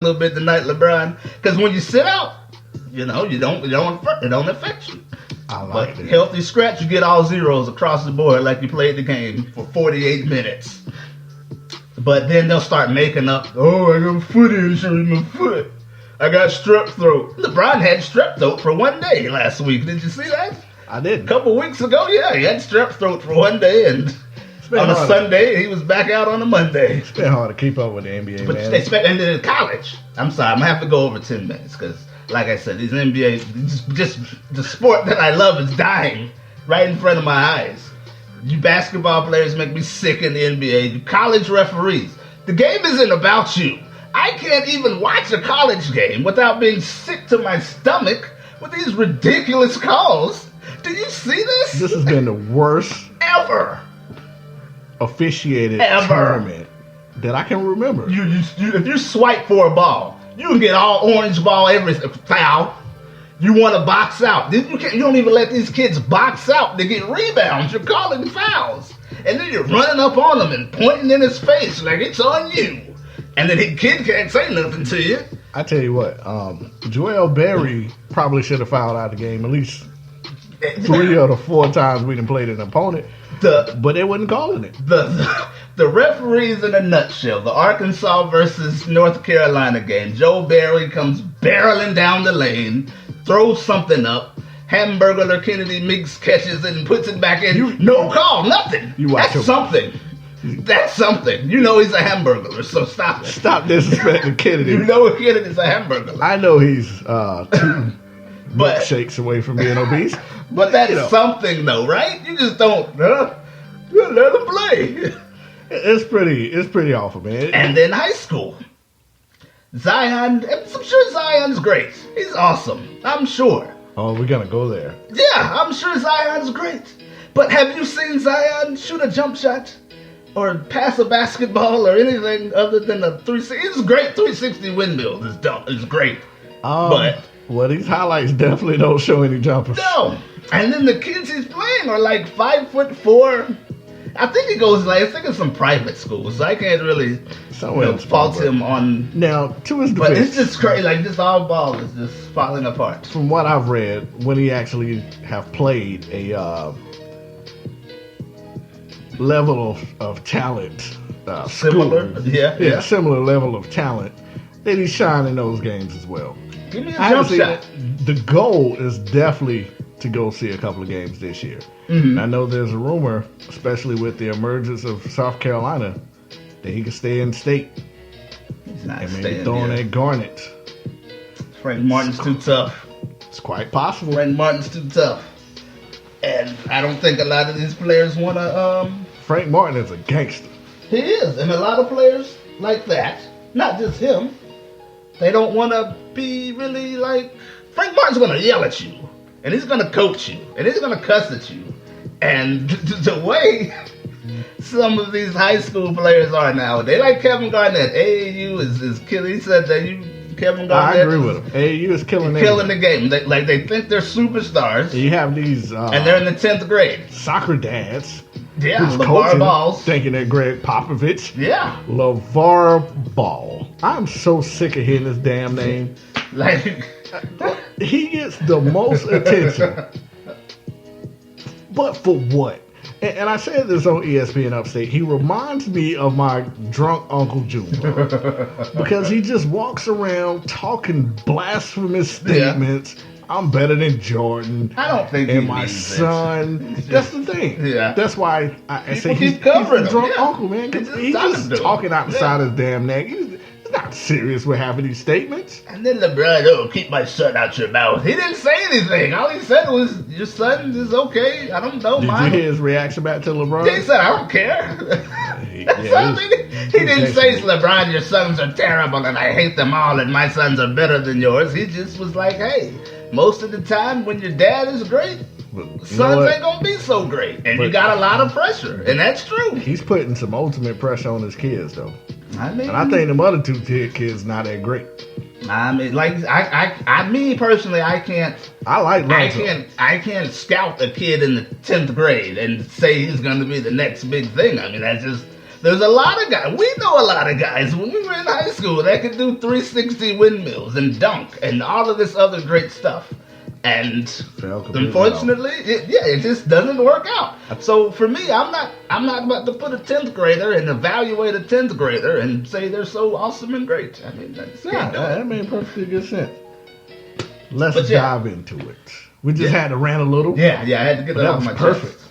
little bit tonight, LeBron. Because when you sit out, you know, it don't affect you. I like But it. healthy scratch, you get all zeros across the board like you played the game for 48 minutes. But then they'll start making up, oh, I got a foot injury in my foot. I got strep throat. LeBron had strep throat for one day last week. Did you see that? I did. A couple weeks ago, yeah, he had strep throat for one day, and on a Sunday, he was back out on a Monday. It's been hard to keep up with the NBA, But man. they expect, and then in college, I'm sorry, I'm gonna have to go over 10 minutes because, like I said, these NBA, just the sport that I love is dying right in front of my eyes. You basketball players make me sick in the NBA. You college referees, the game isn't about you. I can't even watch a college game without being sick to my stomach with these ridiculous calls. Do you see this? This has been the worst Ever. officiated Ever. tournament that I can remember. If you swipe for a ball, you can get all orange ball, everything, foul. You want to box out. You don't even let these kids box out. They get rebounds. You're calling fouls. And then you're running up on them and pointing in his face like it's on you. And then the kid can't say nothing to you. I tell you what, Joel Berry probably should have fouled out the game at least 3 or 4 times we done played an opponent. But they wasn't calling it. The referees in a nutshell. The Arkansas versus North Carolina game. Joe Barry comes barreling down the lane, throws something up. Hamburglar Kennedy Meeks catches it and puts it back in. No call, nothing. That's something. That's something. You know he's a hamburglar, so stop it. Stop disrespecting Kennedy. You know Kennedy's a hamburglar. I know he's 2 milkshakes away from being obese. But that's something, though, right? You just don't let him play. It's pretty awful, man. And then high school. Zion, I'm sure Zion's great. He's awesome. I'm sure. Oh, we're going to go there. Yeah, I'm sure Zion's great. But have you seen Zion shoot a jump shot? Or pass a basketball or anything other than a 360? It's great. 360 windmill is great. But well, these highlights definitely don't show any jumpers. no. And then the kids he's playing are like 5'4". I think I think it's some private schools. So I can't really fault him on. Now, to his But defense, it's just crazy. Like this all ball is just falling apart. from what I've read, when he actually have played a level of talent, Similar, school, yeah. similar level of talent, that he's shining in those games as well. Give me a I jump haven't shot. seen the goal is definitely to go see a couple of games this year. Mm-hmm. I know there's a rumor, especially with the emergence of South Carolina, that he could stay in state He's not and maybe staying throw in here. that Garnet. Frank Martin's too tough. It's quite possible. Frank Martin's too tough. And I don't think a lot of these players want to, Frank Martin is a gangster. he is. And a lot of players like that, not just him, they don't want to be really like, Frank Martin's going to yell at you. And he's going to coach you. And he's going to cuss at you. And the way some of these high school players are now, they like Kevin Garnett. AAU is killing. He said that Kevin Garnett. I agree with him. AAU is killing the game. They think they're superstars. You have these and they're in the 10th grade. soccer dads. Yeah, who's LeVar coaching, Balls. thinking they're Greg Popovich. Yeah. LeVar Ball. I'm so sick of hearing this damn name. Like, He gets the most attention. But for what? And I said this on ESPN Upstate. He reminds me of my drunk Uncle Junior. Because he just walks around talking blasphemous statements. I'm better than Jordan. I don't think and he my means son. That's the thing. Yeah. That's why I say keep he's covering the him, drunk yeah. uncle, man. He's He's just talking out the side of his damn neck. He's not serious with having these statements. And then LeBron, keep my son out your mouth. He didn't say anything. All he said was, your son is okay. I don't know, Did mine. you hear his reaction back to LeBron? He said, I don't care. He didn't say, LeBron, your sons are terrible and I hate them all and my sons are better than yours. He just was like, hey, most of the time when your dad is great, sons ain't gonna be so great. And you got a lot of pressure. And that's true. He's putting some ultimate pressure on his kids, though. I mean, And I think them other 2 kids not that great. I mean, like me personally, I can't scout a kid in the 10th grade and say he's going to be the next big thing. I mean, that's just There's a lot of guys. We know a lot of guys when we were in high school that could do 360 windmills and dunk and all of this other great stuff. And unfortunately, it just doesn't work out. So for me, I'm not about to put a 10th grader and evaluate a 10th grader and say they're so awesome and great. I mean, that made perfectly good sense. Let's dive into it. We just had to rant a little. Yeah, I had to get it off my chest.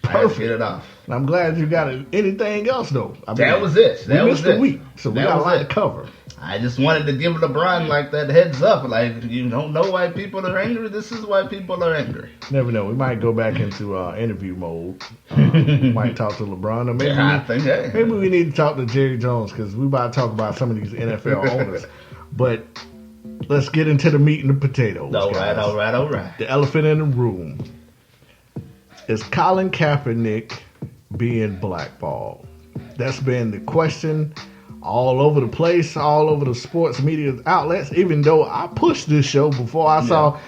Perfect. Get it off. And I'm glad you got it. Anything else though? That was it. We missed a week, so we got a lot to cover. I just wanted to give LeBron like that heads up. Like, you don't know why people are angry. This is why people are angry. Never know. We might go back into interview mode. Might talk to LeBron, or maybe maybe we need to talk to Jerry Jones because we about to talk about some of these NFL owners. But let's get into the meat and the potatoes. All right. The elephant in the room. Is Colin Kaepernick being blackballed? That's been the question all over the place, all over the sports media outlets, even though I pushed this show before I saw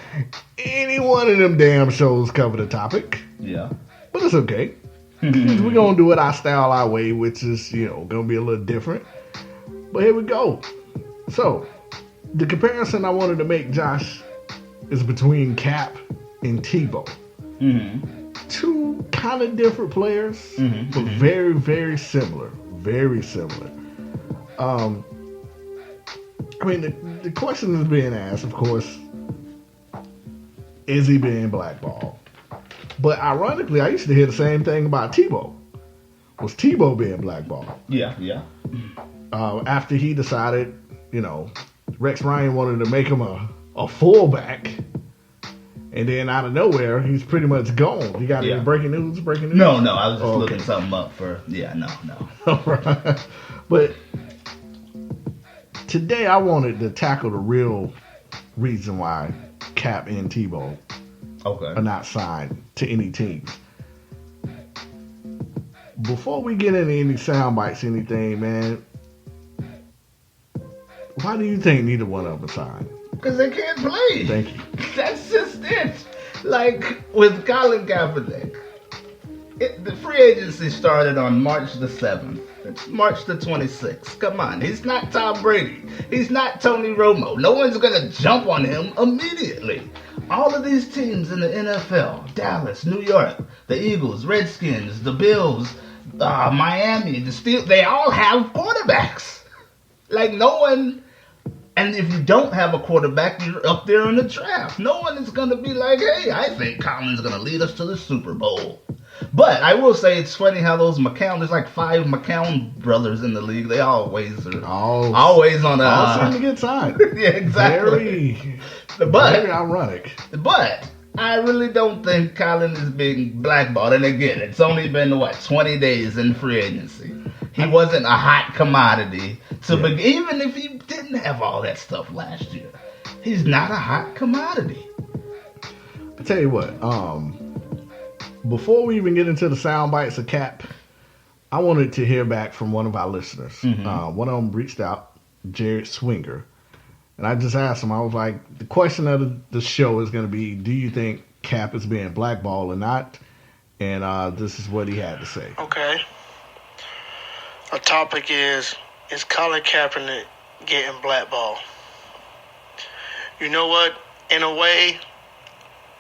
any one of them damn shows cover the topic. Yeah. But it's okay. We're going to do it our style, our way, which is, going to be a little different. But here we go. So, the comparison I wanted to make, Josh, is between Cap and Tebow. Mm-hmm. Two kind of different players, but very, very similar. Very similar. I mean, the question is being asked, of course, is he being blackballed? But ironically, I used to hear the same thing about Tebow. Was Tebow being blackballed? Yeah. After he decided, Rex Ryan wanted to make him a fullback. And then out of nowhere, he's pretty much gone. You got any breaking news? No, I was just looking something up for. Yeah, no. All right. But today I wanted to tackle the real reason why Cap and Tebow are not signed to any teams. Before we get into any sound bites, anything, man, why do you think neither one of them are signed? Because they can't play. Thank you. That's just it. Like with Colin Kaepernick, the free agency started on March the 7th. It's March the 26th. Come on. He's not Tom Brady. He's not Tony Romo. No one's going to jump on him immediately. All of these teams in the NFL, Dallas, New York, the Eagles, Redskins, the Bills, Miami, the Steelers, they all have quarterbacks. Like no one... And if you don't have a quarterback, you're up there in the draft. No one is going to be like, hey, I think Colin's going to lead us to the Super Bowl. But I will say it's funny how those McCown, there's like 5 McCown brothers in the league. They always are always on a... All seem to get signed. Yeah, exactly. Very ironic. But I really don't think Colin is being blackballed. And again, it's only been, 20 days in free agency. He wasn't a hot commodity. Even if he didn't have all that stuff last year, he's not a hot commodity. I tell you what, before we even get into the sound bites of Cap, I wanted to hear back from one of our listeners. One of them reached out, Jared Swinger, and I just asked him, I was like, the question of the show is going to be, do you think Cap is being blackballed or not? And this is what he had to say. Okay. Our topic is Colin Kaepernick getting blackballed? You know what? In a way,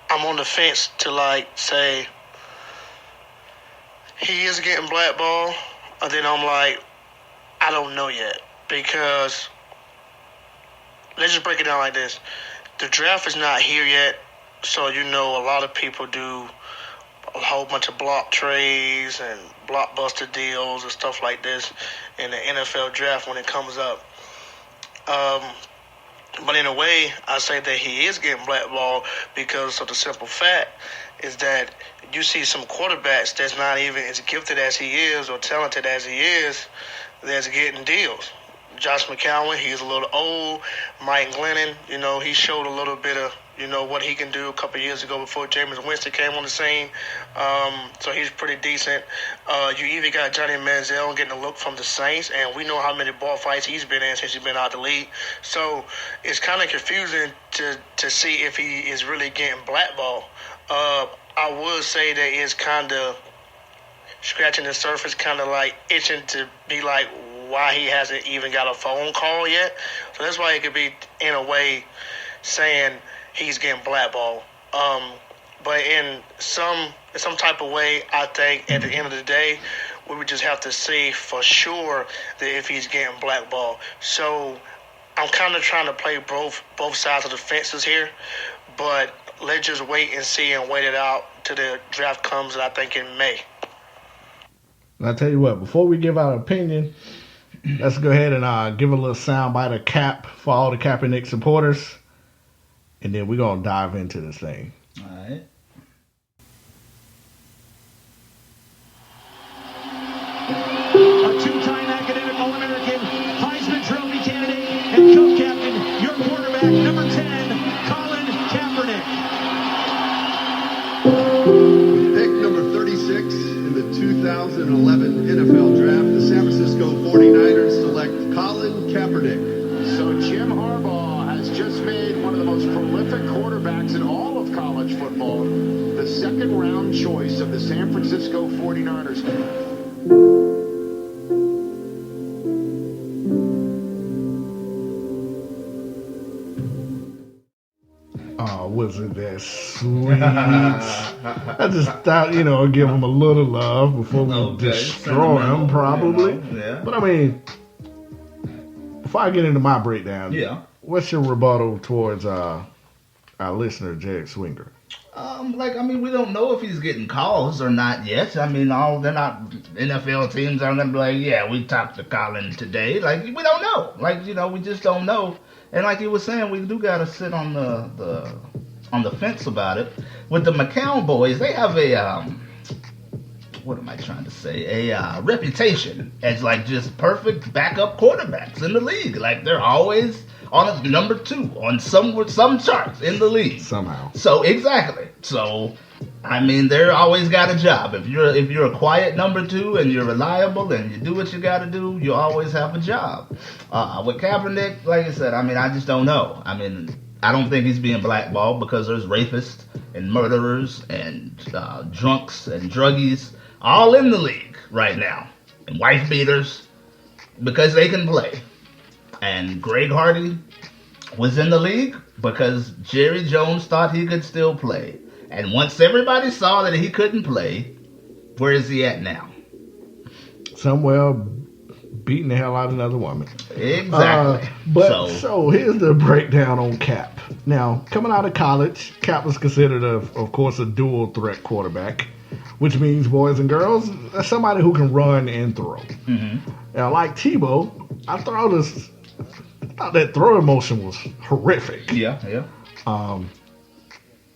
I'm on the fence to say he is getting blackballed, and then I'm like, I don't know yet, because let's just break it down like this. The draft is not here yet, so a lot of people do a whole bunch of block trades and blockbuster deals and stuff like this in the NFL draft when it comes up. But in a way, I say that he is getting blackballed because of the simple fact is that you see some quarterbacks that's not even as gifted as he is or talented as he is that's getting deals. Josh McCown, he's a little old. Mike Glennon, he showed a little bit of, what he can do a couple years ago before Jameis Winston came on the scene. So he's pretty decent. You even got Johnny Manziel getting a look from the Saints, and we know how many ball fights he's been in since he's been out the league. So it's kind of confusing to see if he is really getting blackballed. I would say that it's kind of scratching the surface, kind of like itching to be like why he hasn't even got a phone call yet. So that's why it could be, in a way, saying he's getting blackballed. But in some type of way, I think at the end of the day, we would just have to see for sure that if he's getting blackballed. So I'm kind of trying to play both sides of the fences here, but let's just wait and see and wait it out till the draft comes, I think, in May. And I tell you what, before we give our opinion, let's go ahead and give a little soundbite of Cap for all the Kaepernick supporters, and then we're going to dive into this thing. All right. A two-time academic All-American, Heisman Trophy candidate, and co-captain, your quarterback, number 10, Colin Kaepernick. Pick number 36 in the 2011 NFL Draft, the San Francisco 49ers select Colin Kaepernick. So Jim Harbaugh has just made one of the most prolific quarterbacks in all of college football the second-round choice of the San Francisco 49ers. Oh, wasn't that sweet? I just thought, give him a little love before we destroy him, probably. Yeah. But I mean, before I get into my breakdown, what's your rebuttal towards our listener, Jared Swinger? We don't know if he's getting calls or not yet. I mean, they're not NFL teams aren't gonna be like, yeah, we talked to Colin today. Like, we don't know. We just don't know. And like you were saying, we do gotta sit on the fence about it. With the McCown boys, they have a what am I trying to say? A reputation as like just perfect backup quarterbacks in the league. Like they're always on a number 2 on some charts in the league somehow. So exactly. So I mean, they're always got a job. If you're a quiet number 2 and you're reliable and you do what you got to do, you always have a job. With Kaepernick, like I said, I mean, I just don't know. I mean, I don't think he's being blackballed because there's rapists and murderers and drunks and druggies all in the league right now, and wife beaters because they can play. And Greg Hardy was in the league because Jerry Jones thought he could still play. And once everybody saw that he couldn't play, where is he at now? Somewhere beating the hell out of another woman. Exactly. So here's the breakdown on Cap. Now, coming out of college, Cap was considered, of course, a dual threat quarterback, which means, boys and girls, that's somebody who can run and throw. Mm-hmm. Now, like Tebow, I thought that throwing motion was horrific. Yeah.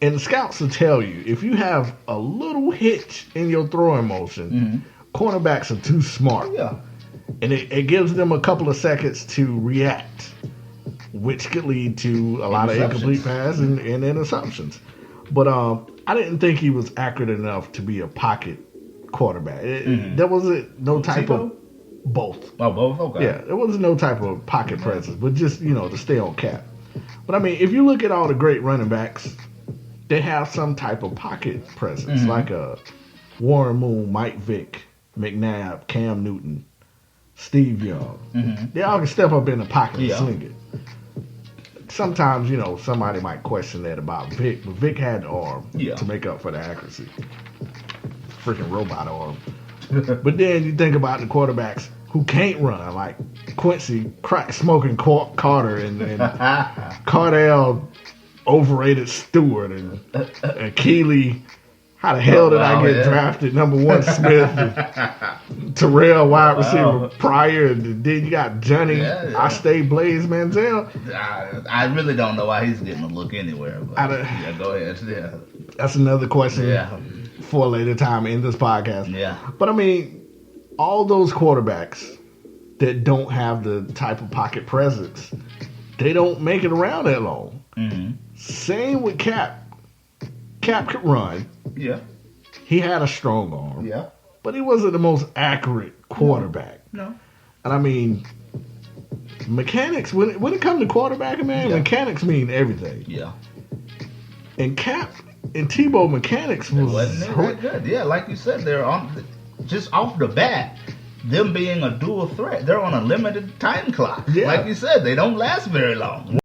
And the scouts will tell you, if you have a little hitch in your throwing motion, cornerbacks are too smart. Yeah. And it gives them a couple of seconds to react, which could lead to a lot of incomplete passes and interceptions. But I didn't think he was accurate enough to be a pocket quarterback. There wasn't no type of both. Oh, both? Okay. Yeah, there wasn't no type of pocket presence, but just, to stay on Cap. But I mean, if you look at all the great running backs, they have some type of pocket presence, like Warren Moon, Mike Vick, McNabb, Cam Newton, Steve Young. They all can step up in the pocket and sling it. Sometimes, somebody might question that about Vick, but Vick had the arm to make up for the accuracy. Freaking robot arm. But then you think about the quarterbacks who can't run, like Quincy crack smoking Carter and Cardell overrated Stewart and Keeley. How the hell did I get drafted? Number 1 Smith, and Terrell wide receiver Pryor, and then you got Johnny. I stay Blaze Manziel. I really don't know why he's getting a look anywhere. But go ahead. Yeah, that's another question for a later time in this podcast. Yeah, but I mean, all those quarterbacks that don't have the type of pocket presence, they don't make it around that long. Same with Cap. Cap could run. Yeah. He had a strong arm. Yeah. But he wasn't the most accurate quarterback. No. And I mean, mechanics, when it comes to quarterbacking, man, mechanics mean everything. Yeah. And Cap and Tebow mechanics was wasn't that good. Yeah, like you said, they're on. just off the bat, them being a dual threat, they're on a limited time clock. Yeah. Like you said, they don't last very long.